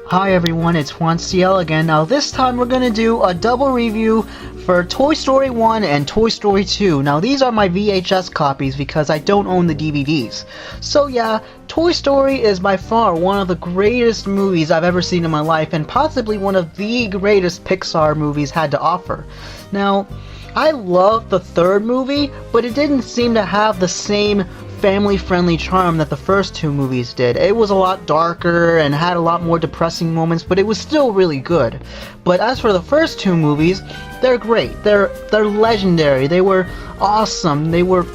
Hi everyone, it's Juan CL again. Now this time we're gonna do a double review for Toy Story 1 and Toy Story 2. Now these are my VHS copies because I don't own the DVDs. So yeah, Toy Story is by far one of the greatest movies I've ever seen in my life and possibly one of the greatest Pixar movies had to offer. Now, I loved the third movie, but it didn't seem to have the same family-friendly charm that the first two movies did. It was a lot darker and had a lot more depressing moments, but it was still really good. But as for the first two movies, they're great. They're legendary. They were awesome. They were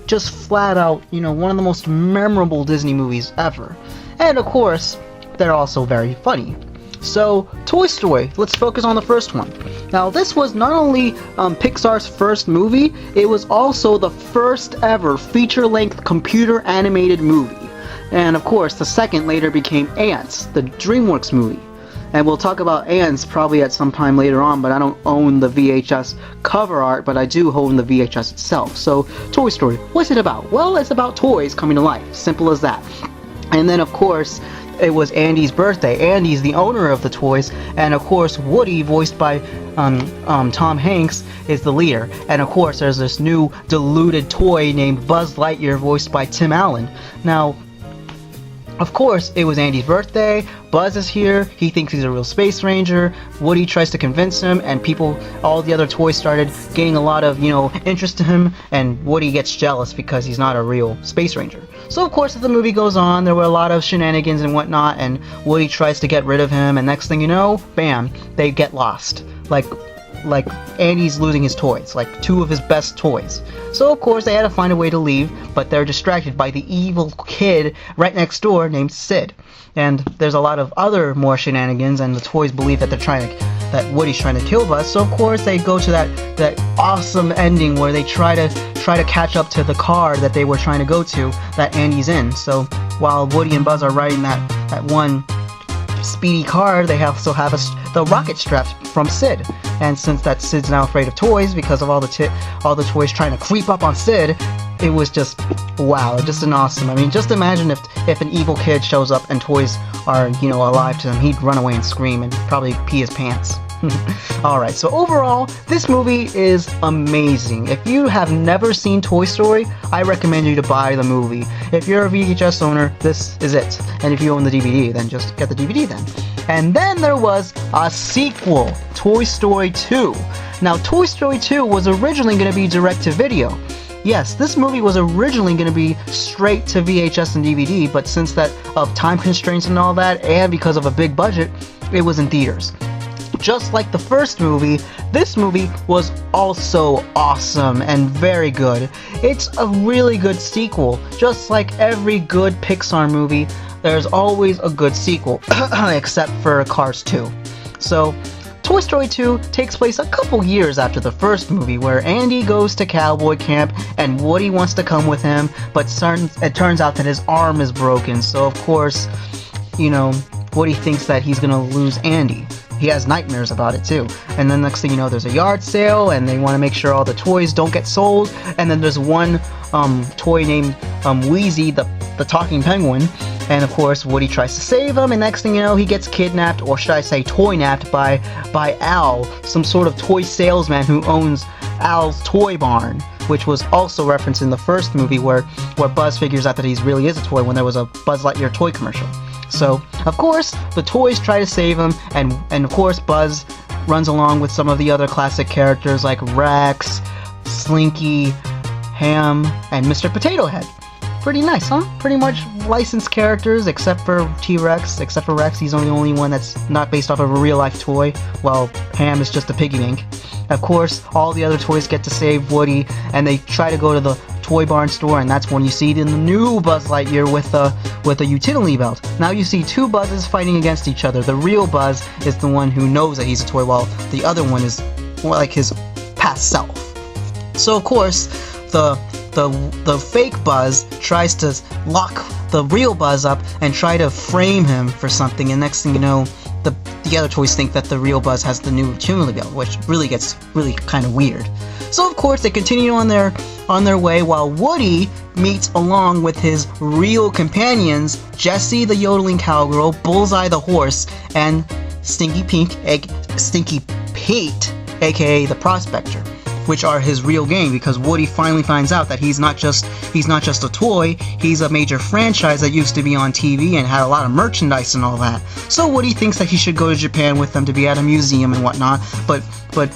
just flat out, one of the most memorable Disney movies ever. And of course, they're also very funny. So, Toy Story, let's focus on the first one. Now, this was not only Pixar's first movie, it was also the first ever feature-length computer-animated movie. And of course, the second later became Ants, the DreamWorks movie. And we'll talk about Ants probably at some time later on, but I don't own the VHS cover art, but I do own the VHS itself. So, Toy Story, what's it about? Well, it's about toys coming to life. Simple as that. And then, of course, it was Andy's birthday. Andy's the owner of the toys, and of course Woody, voiced by Tom Hanks, is the leader. And of course there's this new deluded toy named Buzz Lightyear, voiced by Tim Allen. Now, of course, it was Andy's birthday. Buzz is here. He thinks he's a real space ranger. Woody tries to convince him, and all the other toys started gaining a lot of, interest in him, and Woody gets jealous because he's not a real space ranger. So, of course, as the movie goes on, there were a lot of shenanigans and whatnot, and Woody tries to get rid of him, and next thing you know, bam, they get lost. Like Andy's losing his toys, like two of his best toys. So of course they had to find a way to leave, but they're distracted by the evil kid right next door named Sid. And there's a lot of other more shenanigans, and the toys believe that that Woody's trying to kill Buzz. So of course they go to that awesome ending where they try to catch up to the car that they were trying to go to that Andy's in. So while Woody and Buzz are riding that one speedy car, they also have the rocket straps from Sid. And since that Sid's now afraid of toys because of all the toys trying to creep up on Sid, it was just wow, just an awesome. I mean, just imagine if an evil kid shows up and toys are alive to him, he'd run away and scream and probably pee his pants. Alright, so overall, this movie is amazing. If you have never seen Toy Story, I recommend you to buy the movie. If you're a VHS owner, this is it. And if you own the DVD, then just get the DVD then. And then there was a sequel, Toy Story 2. Now, Toy Story 2 was originally going to be direct-to-video. Yes, this movie was originally going to be straight to VHS and DVD, but since of time constraints and all that, and because of a big budget, it was in theaters. Just like the first movie, this movie was also awesome and very good. It's a really good sequel. Just like every good Pixar movie, there's always a good sequel, except for Cars 2. So, Toy Story 2 takes place a couple years after the first movie, where Andy goes to cowboy camp and Woody wants to come with him, but it turns out that his arm is broken. So of course, Woody thinks that he's gonna lose Andy. He has nightmares about it too. And then next thing you know, there's a yard sale, and they want to make sure all the toys don't get sold. And then there's one toy named Wheezy, the talking penguin. And of course, Woody tries to save him, and next thing you know, he gets kidnapped, or should I say toy-napped, by Al, some sort of toy salesman who owns Al's Toy Barn, which was also referenced in the first movie where Buzz figures out that he really is a toy when there was a Buzz Lightyear toy commercial. So, of course, the toys try to save him, and of course Buzz runs along with some of the other classic characters like Rex, Slinky, Ham, and Mr. Potato Head. Pretty nice, huh? Pretty much licensed characters, except for T-Rex. Except for Rex, he's the only one that's not based off of a real-life toy, while Ham is just a piggy bank. Of course, all the other toys get to save Woody, and they try to go to the Toy Barn store, and that's when you see the new Buzz Lightyear with a utility belt. Now you see two Buzzes fighting against each other. The real Buzz is the one who knows that he's a toy, while the other one is more like his past self. So of course, the fake Buzz tries to lock the real Buzz up and try to frame him for something, and next thing you know, the other toys think that the real Buzz has the new utility belt, which really gets kind of weird. So of course they continue on their on their way while Woody meets along with his real companions, Jessie the yodeling cowgirl, Bullseye the horse, and Stinky Pete, aka the Prospector, which are his real gang, because Woody finally finds out that he's not just a toy, he's a major franchise that used to be on TV and had a lot of merchandise and all that. So Woody thinks that he should go to Japan with them to be at a museum and whatnot, but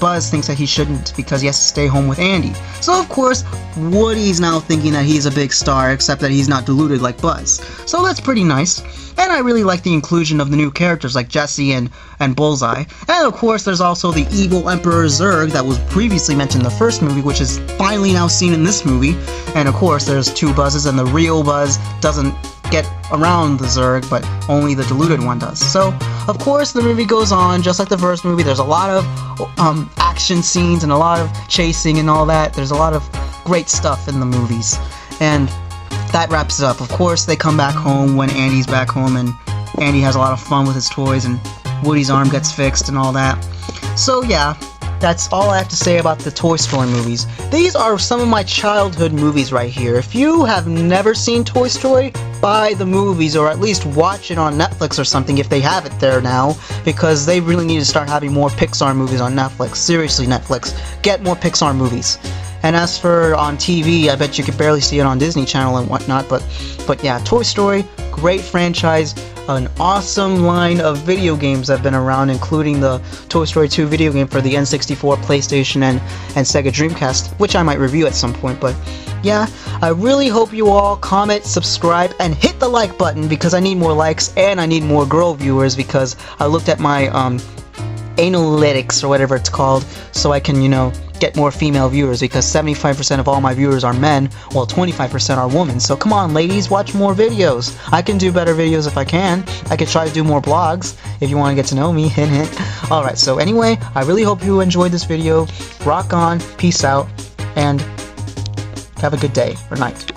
Buzz thinks that he shouldn't because he has to stay home with Andy. So of course, Woody's now thinking that he's a big star, except that he's not deluded like Buzz. So that's pretty nice. And I really like the inclusion of the new characters like Jessie and Bullseye. And of course, there's also the evil Emperor Zurg that was previously mentioned in the first movie, which is finally now seen in this movie. And of course, there's two Buzzes, and the real Buzz doesn't get around the Zurg, but only the deluded one does. So, of course, the movie goes on just like the first movie. There's a lot of action scenes and a lot of chasing and all that. There's a lot of great stuff in the movies. And that wraps it up. Of course, they come back home when Andy's back home, and Andy has a lot of fun with his toys, and Woody's arm gets fixed and all that. So yeah, that's all I have to say about the Toy Story movies. These are some of my childhood movies right here. If you have never seen Toy Story, buy the movies, or at least watch it on Netflix or something if they have it there now, because they really need to start having more Pixar movies on Netflix. Seriously, Netflix, get more Pixar movies. And as for on TV, I bet you could barely see it on Disney Channel and whatnot, but yeah, Toy Story, great franchise, an awesome line of video games that have been around, including the Toy Story 2 video game for the N64, PlayStation, and Sega Dreamcast, which I might review at some point. But yeah, I really hope you all comment, subscribe, and hit the like button, because I need more likes and I need more girl viewers, because I looked at my analytics or whatever it's called, so I can, get more female viewers, because 75% of all my viewers are men, while 25% are women. So come on, ladies, watch more videos. I can do better videos if I can. I could try to do more vlogs if you want to get to know me. Hint, hint. Alright, so anyway, I really hope you enjoyed this video. Rock on, peace out, and have a good day or night.